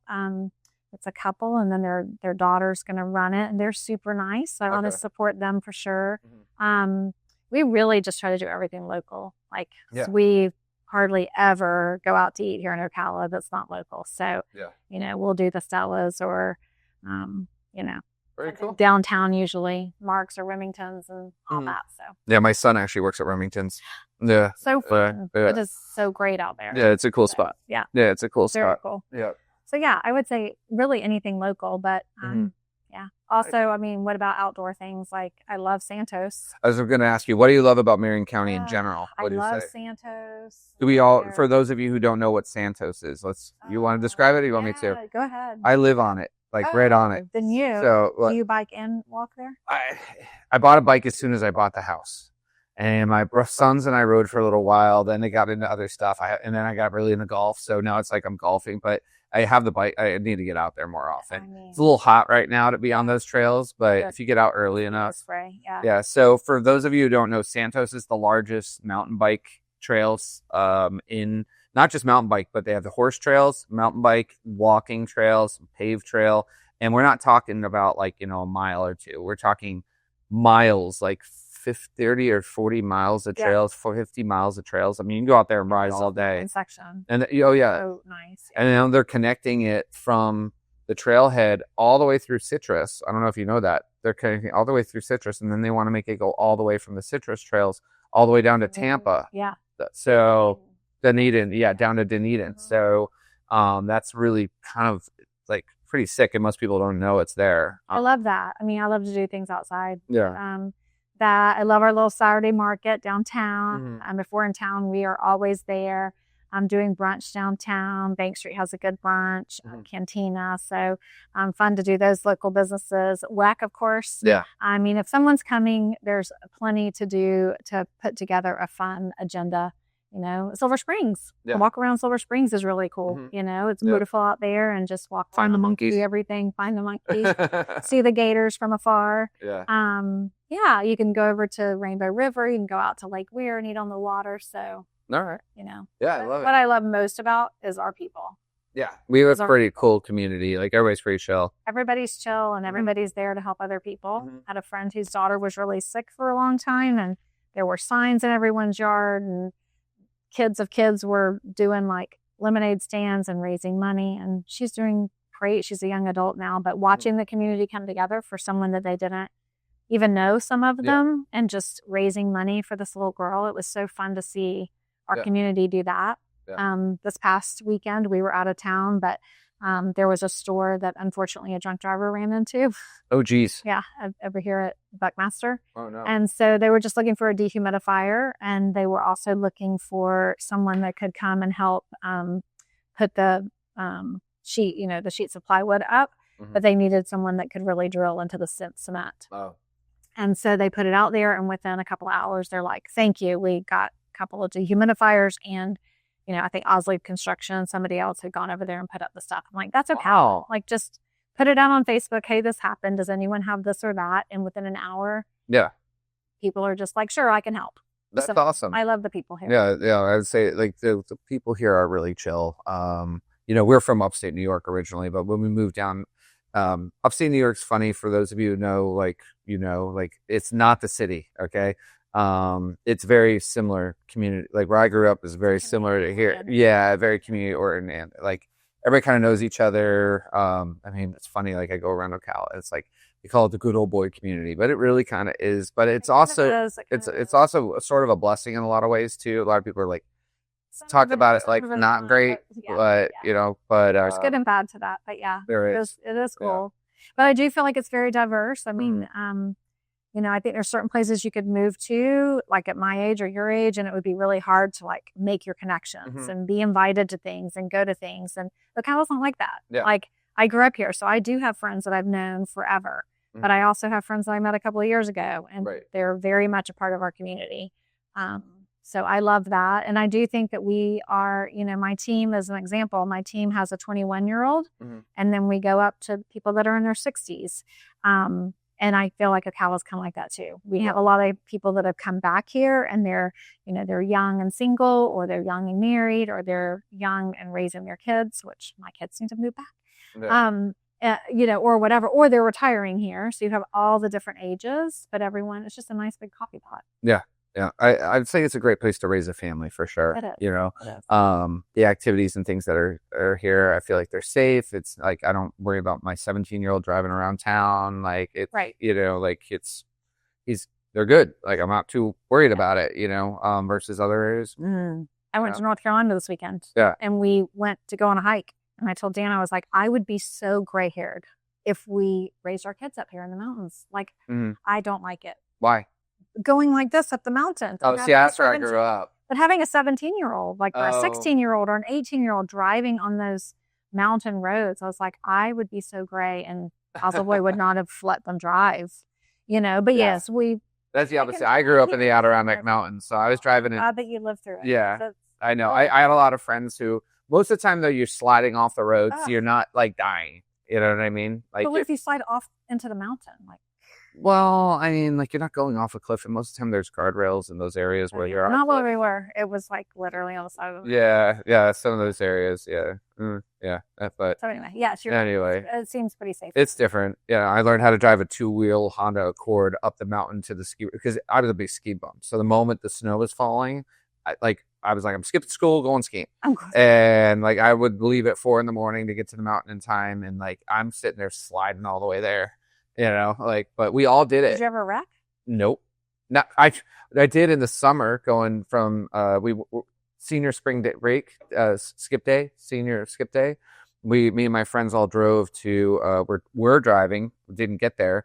It's a couple, and then their daughter's going to run it, and they're super nice. So I want to support them for sure. We really just try to do everything local. We hardly ever go out to eat here in Ocala that's not local. So we'll do the Stella's or very cool. Downtown usually, Mark's or Remington's and all that. So yeah, my son actually works at Remington's. Yeah, so fun. It is so great out there. Yeah, it's a cool spot. Yeah, it's a cool Very spot. Cool. Yeah. So yeah, I would say really anything local, but yeah. Also, what about outdoor things? Like I love Santos. I was going to ask you, what do you love about Marion County in general? What I love Santos. Do we all? For those of you who don't know what Santos is, you want to describe it? Or you want me to? Go ahead. I live on it. Right on it. Then do you bike and walk there? I bought a bike as soon as I bought the house. And my sons and I rode for a little while. Then they got into other stuff. And then I got really into golf. So now it's like I'm golfing, but I have the bike. I need to get out there more often. It's a little hot right now to be on those trails, but if you get out early enough. Yeah. So for those of you who don't know, Santos is the largest mountain bike trails in not just mountain bike, but they have the horse trails, mountain bike, walking trails, paved trail. And we're not talking about like, a mile or two. We're talking miles, like 30 or 40 miles of trails, 50 miles of trails. I mean, you can go out there and ride all day. Section. And oh yeah. So nice. And then they're connecting it from the trailhead all the way through Citrus. I don't know if you know that. They're connecting all the way through Citrus, and then they want to make it go all the way from the Citrus trails all the way down to Tampa. Yeah. So Dunedin, down to Dunedin. So that's really kind of like pretty sick, and most people don't know it's there. I love that. I mean, I love to do things outside. Yeah. That I love our little Saturday market downtown. If we're in town, we are always there. I'm doing brunch downtown. Bank Street has a good brunch, cantina. So fun to do those local businesses. WEC, of course. Yeah. I mean, if someone's coming, there's plenty to do to put together a fun agenda. Silver Springs. Walk around Silver Springs is really cool. It's beautiful out there, and just walk. Find the monkeys. Do everything. Find the monkeys. See the gators from afar. Yeah. You can go over to Rainbow River. You can go out to Lake Weir and eat on the water. So, all right. Yeah, I love it. What I love most about is our people. Yeah. We have a pretty cool community. Like, everybody's pretty chill. Everybody's chill, and everybody's there to help other people. I had a friend whose daughter was really sick for a long time, and there were signs in everyone's yard, and kids of kids were doing like lemonade stands and raising money, and she's doing great. She's a young adult now, but watching the community come together for someone that they didn't even know, some of them, and just raising money for this little girl. It was so fun to see our community do that. This past weekend we were out of town, but there was a store that unfortunately a drunk driver ran into. Oh geez. Yeah, over here at Buckmaster. Oh no. And so they were just looking for a dehumidifier, and they were also looking for someone that could come and help put the sheet, the sheets of plywood up, but they needed someone that could really drill into the cement. Oh. And so they put it out there, and within a couple of hours, they're like, "Thank you. We got a couple of dehumidifiers, and I think Osley Construction, somebody else had gone over there and put up the stuff." I'm like, "That's okay. Wow. Like, just put it out on Facebook. Hey, this happened. Does anyone have this or that?" And within an hour, people are just like, "Sure, I can help." That's awesome. I love the people here. Yeah. I would say like the people here are really chill. We're from upstate New York originally, but when we moved down, upstate New York's funny for those of you who know, like it's not the city. Okay. It's very similar community. Like where I grew up is very similar to here. Yeah. Very community oriented, and like everybody kind of knows each other. I mean, it's funny. Like I go around Ocala, it's like, we call it the good old boy community, but it really kind of is, but it's also, it's also sort of a blessing in a lot of ways too. A lot of people are like, talk about it like not great, but there's good and bad to that, but it is cool. But I do feel like it's very diverse. I mean, I think there's certain places you could move to, like at my age or your age, and it would be really hard to like make your connections and be invited to things and go to things. And Ocala's not like that. Yeah. Like I grew up here, so I do have friends that I've known forever, but I also have friends that I met a couple of years ago, and they're very much a part of our community. So I love that. And I do think that we are, my team, as an example, my team has a 21-year-old, and then we go up to people that are in their 60s. And I feel like Ocala's kind of like that too. We have a lot of people that have come back here, and they're young and single, or they're young and married, or they're young and raising their kids, which my kids need to move back. Or whatever, or they're retiring here. So you have all the different ages, but everyone, it's just a nice big coffee pot. Yeah. Yeah, I'd say it's a great place to raise a family for sure. It is. It is. The activities and things that are here, I feel like they're safe. It's like I don't worry about my 17-year-old driving around town. Like it's they're good. Like I'm not too worried about it. Versus other areas. I went to North Carolina this weekend. Yeah, and we went to go on a hike, and I told Dan, I was like, I would be so gray-haired if we raised our kids up here in the mountains. Like I don't like it. Why? Going like this up the mountain. Oh, see, that's where I grew up. But having a 17-year-old, or a 16-year-old or an 18-year-old driving on those mountain roads, I was like, I would be so gray, and Oswald would not have let them drive, But yes, we That's the opposite. I grew up in the Adirondack Mountains, so I was driving in. I bet you lived through it. Yeah, I know. I had a lot of friends who, most of the time though, you're sliding off the road, so you're not like dying. You know what I mean? Like, but what if you slide off into the mountain? Like, well, I mean, like you're not going off a cliff, and most of the time there's guardrails in those areas where you're. Not where we were. It was like literally on the side of the. Yeah, some of those areas. Yeah, yeah. But so anyway, yes. Anyway, it seems pretty safe. It's different. Yeah, I learned how to drive a 2-wheel Honda Accord up the mountain to the ski because I was a big ski bum. So the moment the snow was falling, I was like, I'm skipping school, going skiing. And like I would leave at 4 a.m. to get to the mountain in time, and like I'm sitting there sliding all the way there, like. But we all did it. Did you ever wreck? Nope. Not I did in the summer going from senior spring break senior skip day. Me and my friends all drove to we're driving, didn't get there,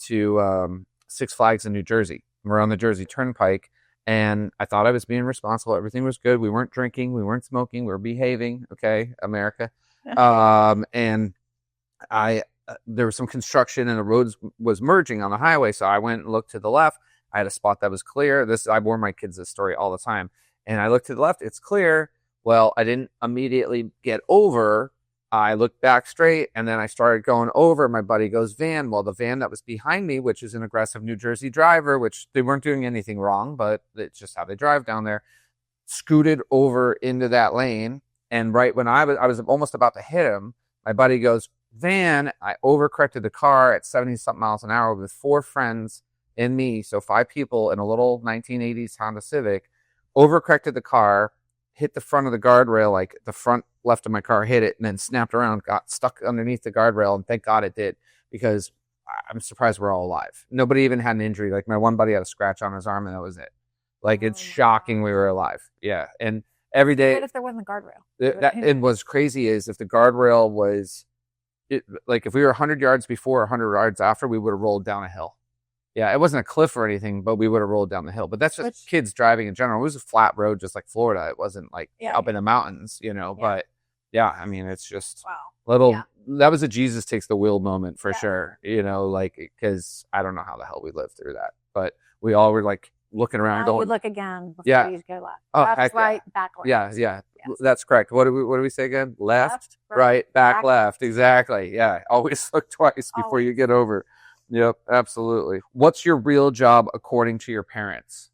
to Six Flags in New Jersey. We're on the Jersey Turnpike. And I thought I was being responsible. Everything was good. We weren't drinking. We weren't smoking. We were behaving. Okay, America. And there was some construction and the road was merging on the highway. So I went and looked to the left. I had a spot that was clear. I warn my kids this story all the time. And I looked to the left. It's clear. Well, I didn't immediately get over. I looked back straight, and then I started going over. My buddy goes, van. Well, the van that was behind me, which is an aggressive New Jersey driver, which they weren't doing anything wrong, but it's just how they drive down there, scooted over into that lane. And right when I was almost about to hit him, my buddy goes, van. I overcorrected the car at 70-something miles an hour with 4 friends and me, so 5 people in a little 1980s Honda Civic, overcorrected the car, hit the front of the guardrail, like the front left of my car hit it, and then snapped around, got stuck underneath the guardrail, and thank God it did, because I'm surprised we're all alive. Nobody even had an injury. Like my one buddy had a scratch on his arm, and that was it. Like it's shocking we were alive. Yeah, and every day. What if there wasn't a guardrail? And what's crazy is if the guardrail was, like if we were 100 yards before or 100 yards after, we would have rolled down a hill. Yeah, it wasn't a cliff or anything, but we would have rolled down the hill. But that's just kids driving in general. It was a flat road, just like Florida. It wasn't like up in the mountains, But yeah, I mean, it's just little. Yeah. That was a Jesus takes the wheel moment for sure. Like because I don't know how the hell we lived through that, but we all were like looking around, going, "You look again before you go left." Oh, that's right, back left. Yeah, yes. That's correct. What do we say again? Left, right, back, left. Exactly. Yeah, always look twice before you get over. Yep, absolutely. What's your real job according to your parents?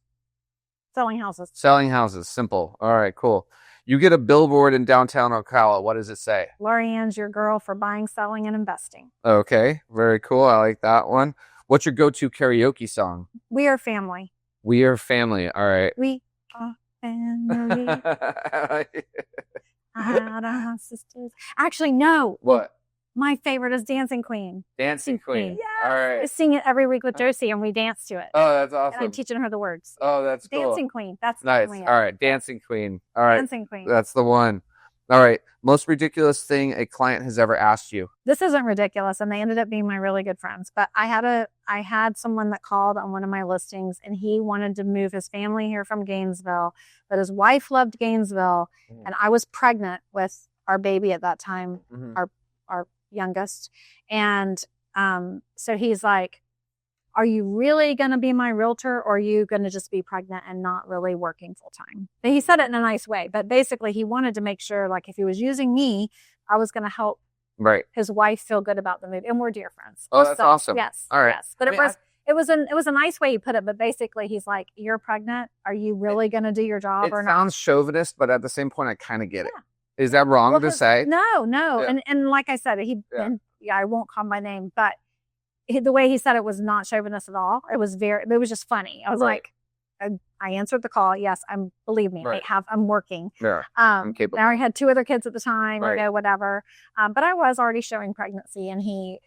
Selling houses. Selling houses. Simple. All right, cool. You get a billboard in downtown Ocala. What does it say? Laurie Ann's your girl for buying, selling, and investing. Okay, very cool. I like that one. What's your go-to karaoke song? We Are Family. We Are Family. All right. We are family. Sisters. Actually, no. What? My favorite is Dancing Queen. Dancing Queen. Yes. All right. I sing it every week with Josie, and we dance to it. Oh, that's awesome. And I'm teaching her the words. Oh, that's cool. Dancing Queen. That's nice. All right. Dancing Queen. All right. Dancing Queen. That's the one. All right. Most ridiculous thing a client has ever asked you. This isn't ridiculous, and they ended up being my really good friends. But I had someone that called on one of my listings, and he wanted to move his family here from Gainesville, but his wife loved Gainesville, and I was pregnant with our baby at that time, our youngest. And so he's like, are you really going to be my realtor, or are you going to just be pregnant and not really working full time? He said it in a nice way, but basically he wanted to make sure, like, if he was using me, I was going to help his wife feel good about the move. And we're dear friends. Oh, that's awesome. Yes. All right. Yes. But it was a nice way he put it, but basically he's like, you're pregnant. Are you really going to do your job or not? It sounds chauvinist, but at the same point, I kind of get it. Is that wrong to say? No. Yeah. And like I said, I won't call my name, but the way he said it was not chauvinist at all. It was just funny. I was like, I answered the call. Yes, believe me, I'm working. Yeah, I'm capable. Now I had 2 other kids at the time, whatever. But I was already showing pregnancy, and he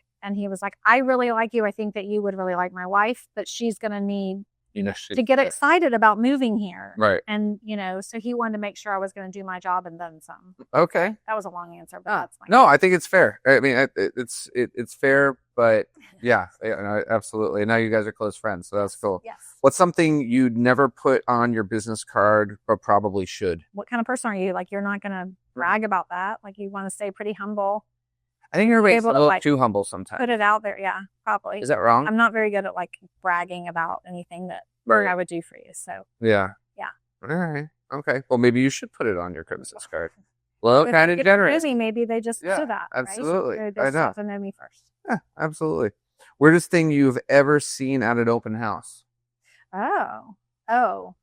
was like, I really like you. I think that you would really like my wife, but she's going to need to get excited about moving here. Right. And, so he wanted to make sure I was going to do my job and then some. Okay. That was a long answer, but that's fine. No, I think it's fair. I mean, it's fair, but yeah, absolutely. And now you guys are close friends, so that's cool. Yes. What's something you'd never put on your business card, but probably should? What kind of person are you? Like, you're not going to brag about that. Like, you want to stay pretty humble. I think everybody's a able to, little like, too humble sometimes. put it out there. Yeah, probably. Is that wrong? I'm not very good at like bragging about anything that Right. I would do for you. So Yeah. Yeah. All right. Okay. Well, maybe you should put it on your Christmas card. Well, if kind they of get generous. busy, maybe they just Yeah, do that. absolutely. Right? So I they just know. have to know me first. Yeah, absolutely. Weirdest thing you've ever seen at an open house? Oh.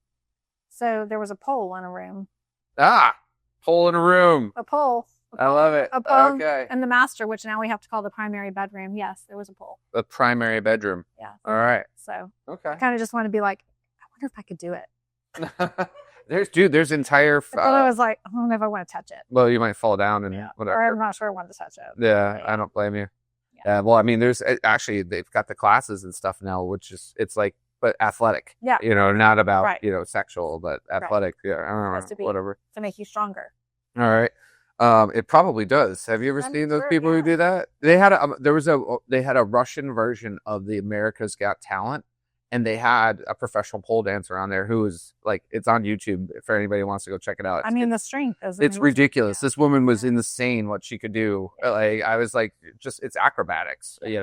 So there was a pole in a room. Ah, pole in a room. A pole. I love it. A pole. Okay. And the master, which now we have to call the primary bedroom. Yes, there was a pole. The primary bedroom. Yeah. All right. So okay. I kind of just want to be like, I wonder if I could do it. There's entire. I thought I was like, I don't know if I want to touch it. Well, you might fall down and whatever. Or I'm not sure I want to touch it. Yeah, I don't blame you. Yeah. Well, I mean, there's actually they've got the classes and stuff now, which is it's like but athletic. Yeah. Not about sexual, but athletic. Right. Yeah, I don't know. Has to be, whatever to make you stronger. All right. It probably does. Have you ever seen those people who do that? They had a Russian version of the America's Got Talent, and they had a professional pole dancer on there who was like, it's on YouTube if anybody wants to go check it out. I mean, the strength is it's ridiculous. This woman was insane what she could do. Like I was like, it's acrobatics. It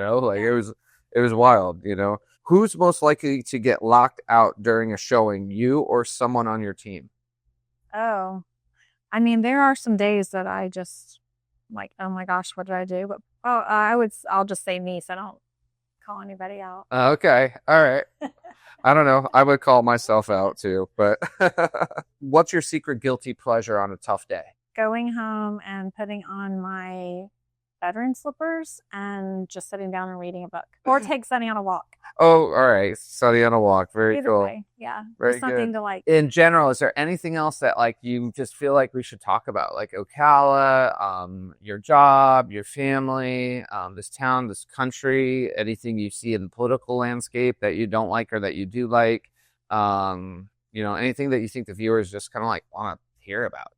was wild. Who's most likely to get locked out during a showing, you or someone on your team? Oh. I mean, there are some days that I just like, oh my gosh, what did I do? But I'll just say me, so I don't call anybody out. Okay, all right. I don't know. I would call myself out too. But what's your secret guilty pleasure on a tough day? Going home and putting on my veteran slippers and just sitting down and reading a book, or take Sunny on a walk. Oh, all right. Sunny on a walk. Very Either cool. way. Yeah. Very just something good. to like. In general, is there anything else that like you just feel like we should talk about? Like Ocala, your job, your family, this town, this country, anything you see in the political landscape that you don't like or that you do like? Anything that you think the viewers just kind of like want to hear about?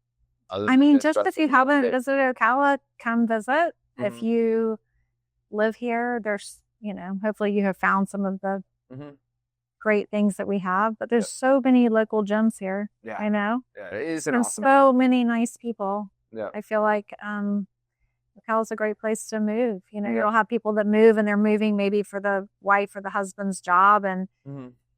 I mean, just if you haven't visited Ocala, come visit. Mm-hmm. If you live here, there's, hopefully you have found some of the great things that we have, but there's so many local gems here. Yeah. I know. Yeah, it is. And so many nice people. Yeah. I feel like Ocala's a great place to move. You'll have people that move and they're moving maybe for the wife or the husband's job. And,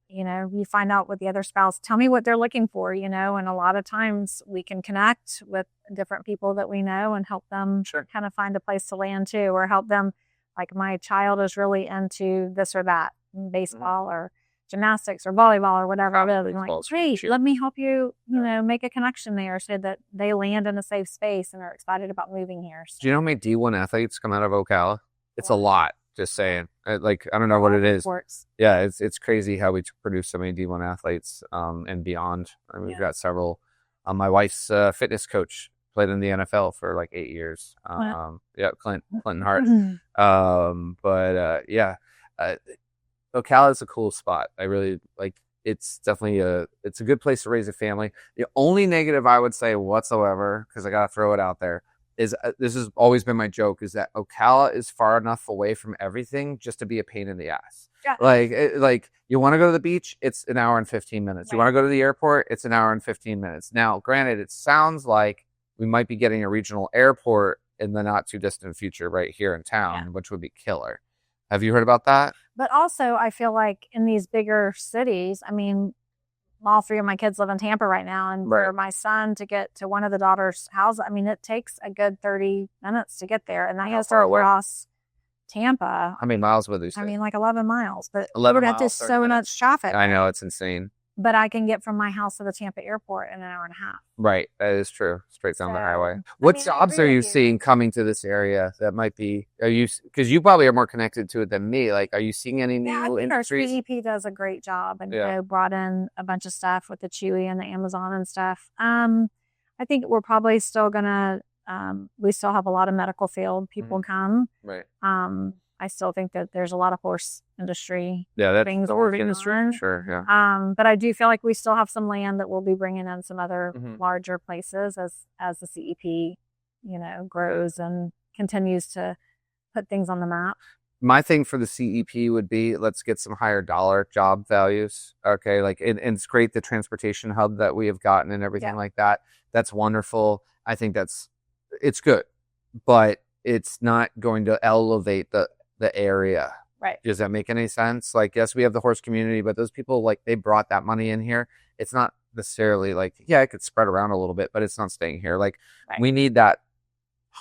you find out with the other spouse, tell me what they're looking for, and a lot of times we can connect with different people that we know and help them kind of find a place to land too, or help them. Like my child is really into this or that, baseball or gymnastics or volleyball or whatever it is. I'm like, great, let me help you, make a connection there so that they land in a safe space and are excited about moving here. So. Do you know how many D1 athletes come out of Ocala? It's a lot, just saying. I don't know what it is. Sports. Yeah, it's crazy how we produce so many D1 athletes and beyond. I mean, we've got several. My wife's fitness coach played in the NFL for like 8 years. Clinton Hart. Ocala is a cool spot. I really like. It's definitely it's a good place to raise a family. The only negative I would say whatsoever, because I gotta throw it out there, is this has always been my joke, is that Ocala is far enough away from everything just to be a pain in the ass. Yeah. Like you want to go to the beach, it's an hour and 15 minutes. Right. You want to go to the airport, it's an hour and 15 minutes. Now, granted, it sounds like we might be getting a regional airport in the not too distant future right here in town, which would be killer. Have you heard about that? But also, I feel like in these bigger cities, I mean, all three of my kids live in Tampa right now. And for my son to get to one of the daughter's houses, I mean, it takes a good 30 minutes to get there. And that has to cross Tampa. How many miles would you say? I mean, like 11 miles. But 11 miles, have to so much traffic. I know, it's insane. But I can get from my house to the Tampa airport in an hour and a half. Right. That is true. Straight down the highway. What jobs are you seeing coming to this area that might be, because you probably are more connected to it than me. Like, are you seeing any new industries? Our CEP does a great job and brought in a bunch of stuff with the Chewy and the Amazon and stuff. I think we're probably still going to, we still have a lot of medical field people come. Right. I still think that there's a lot of horse industry. Yeah, that's things the horse industry. Sure, yeah. But I do feel like we still have some land that we'll be bringing in some other larger places as the CEP, grows and continues to put things on the map. My thing for the CEP would be, let's get some higher dollar job values. Okay, and it's great the transportation hub that we have gotten and everything like that. That's wonderful. I think it's good, but it's not going to elevate the area. Right. Does that make any sense? Like, yes, we have the horse community, but those people, like, they brought that money in here. It's not necessarily like, yeah, it could spread around a little bit, but it's not staying here. Like, we need that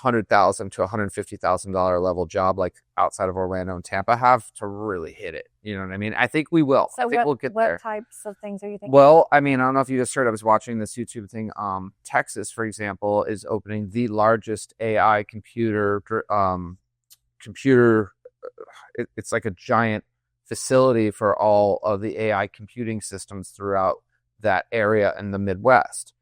$100,000 to $150,000 level job, like outside of Orlando and Tampa, have to really hit it. You know what I mean? I think we will. So I think we'll get there. What types of things are you thinking? Well, I mean, I don't know if you just heard, I was watching this YouTube thing. Texas, for example, is opening the largest AI computer, it's like a giant facility for all of the AI computing systems throughout that area in the Midwest.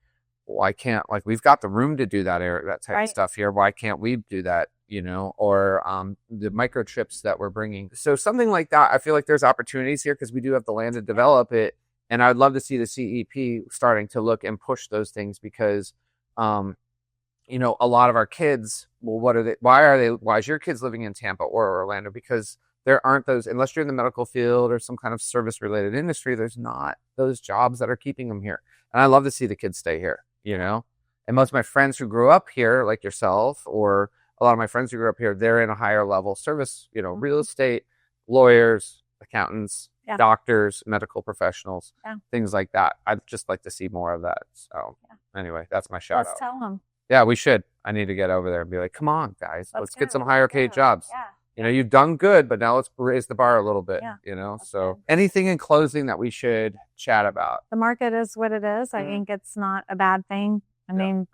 Why can't, like, we've got the room to do that type of stuff here. Why can't we do that, you know, or the microchips that we're bringing. So something like that, I feel like there's opportunities here because we do have the land to develop it. And I'd love to see the CEP starting to look and push those things because, you know, a lot of our kids, well, why is your kids living in Tampa or Orlando? Because there aren't those, unless you're in the medical field or some kind of service related industry, there's not those jobs that are keeping them here. And I love to see the kids stay here, you know, and most of my friends who grew up here, like yourself, or a lot of my friends who grew up here, they're in a higher level service, you know, real estate, lawyers, accountants, doctors, medical professionals, things like that. I'd just like to see more of that. So anyway, that's my shout out. Let's tell them. Yeah, we should. I need to get over there and be like, come on, guys, let's get some higher paid jobs. Yeah. You know, you've done good, but now let's raise the bar a little bit, you know? So anything in closing that we should chat about? The market is what it is. I think it's not a bad thing. I mean,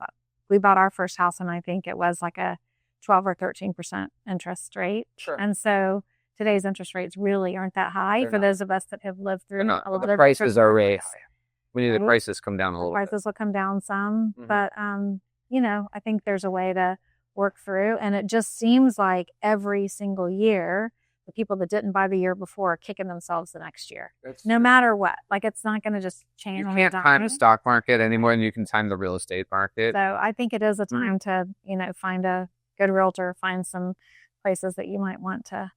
we bought our first house and I think it was like a 12 or 13% interest rate. Sure. And so today's interest rates really aren't that high for those of us that have lived through a little bit. The prices are way high. We need the prices come down a little bit. Prices will come down some, but, you know, I think there's a way to work through. And it just seems like every single year, the people that didn't buy the year before are kicking themselves the next year. No matter what. Like, it's not going to just change. You can't time the stock market any more than you can time the real estate market. So I think it is a time to, you know, find a good realtor, find some places that you might want to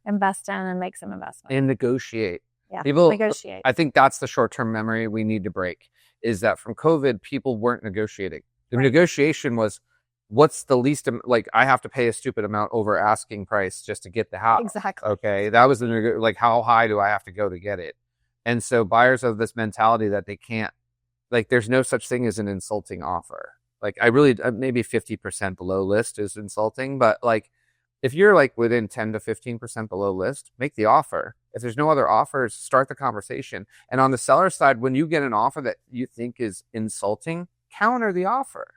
invest in and make some investments. And negotiate. Yeah, negotiate. I think that's the short-term memory we need to break, is that from COVID, people weren't negotiating. The negotiation was, what's the least, like, I have to pay a stupid amount over asking price just to get the house. Exactly. Okay. That was like, how high do I have to go to get it? And so buyers have this mentality that they can't, like, there's no such thing as an insulting offer. Like, I really, maybe 50% below list is insulting, but like, if you're like within 10 to 15% below list, make the offer. If there's no other offers, start the conversation. And on the seller side, when you get an offer that you think is insulting, counter the offer.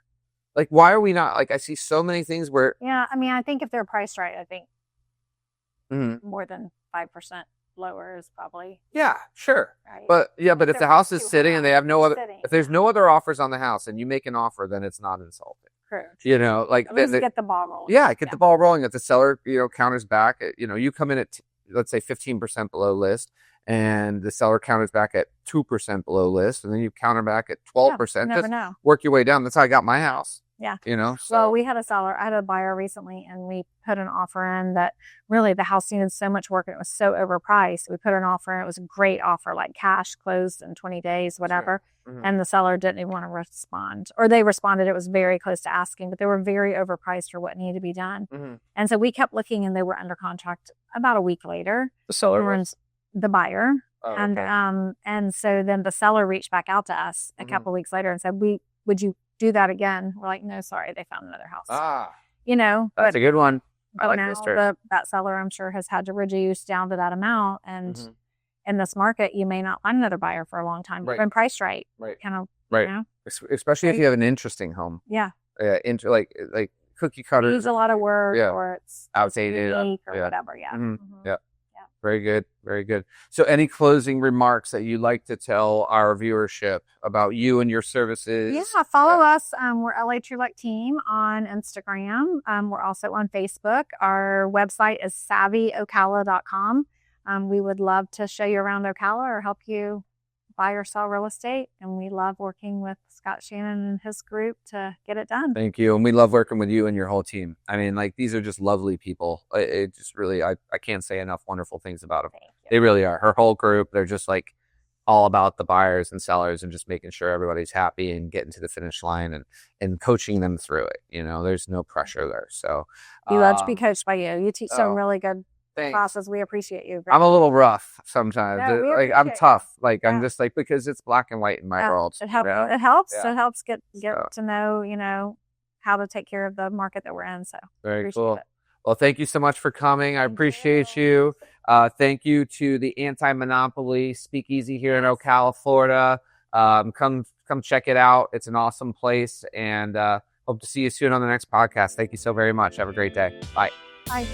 Like, why are we not, like, I see so many things where. Yeah, I mean, I think if they're priced right, I think more than 5% lower is probably. Yeah, sure. Right? But if the house is sitting and they have no other, if there's no other offers on the house and you make an offer, then it's not insulting. Correct. You know, like. At least get the ball rolling. Yeah, get the ball rolling. If the seller, you know, counters back, you know, you come in at, let's say 15% below list, and the seller counters back at 2% below list, and then you counter back at 12%. You never know. Work your way down. That's how I got my house. Yeah. You know? So. Well, we had I had a buyer recently, and we put an offer in that really the house needed so much work and it was so overpriced. We put an offer in. It was a great offer, like cash closed in 20 days, whatever. Sure. And the seller didn't even want to respond. Or they responded. It was very close to asking, but they were very overpriced for what needed to be done. And so we kept looking, and they were under contract about a week later. The seller was? The buyer. Oh, and so then the seller reached back out to us a couple of weeks later and said, would you do that again? We're like, no, sorry, they found another house. You know, that's a good one. I like now that seller, I'm sure, has had to reduce down to that amount. And in this market, you may not find another buyer for a long time. But when priced right. Kind of, you know? Especially if you have an interesting home. Yeah. Like cookie cutter. It needs a lot of work, or it's outdated, or whatever. Yeah. Yeah. Very good. Very good. So any closing remarks that you'd like to tell our viewership about you and your services? Yeah, follow us. We're LA Truluck Team on Instagram. We're also on Facebook. Our website is savvyocala.com. We would love to show you around Ocala or help you buy or sell real estate. And we love working with Scott Shannon and his group to get it done. Thank you. And we love working with you and your whole team. I mean, like, these are just lovely people. It just really, I can't say enough wonderful things about them. They really are. Her whole group, they're just like all about the buyers and sellers and just making sure everybody's happy and getting to the finish line and coaching them through it. There's no pressure there. So we love to be coached by you. You teach some really good classes. We appreciate you. I'm a little rough sometimes. No, I'm tough. I'm just because it's black and white in my world. It helps. It helps. It helps get to know, how to take care of the market that we're in. So very cool. Well, thank you so much for coming. I appreciate you. Thank you to the Anti-Monopoly Speakeasy here in Ocala, Florida. Come check it out. It's an awesome place, and hope to see you soon on the next podcast. Thank you so very much. Have a great day. Bye. Bye.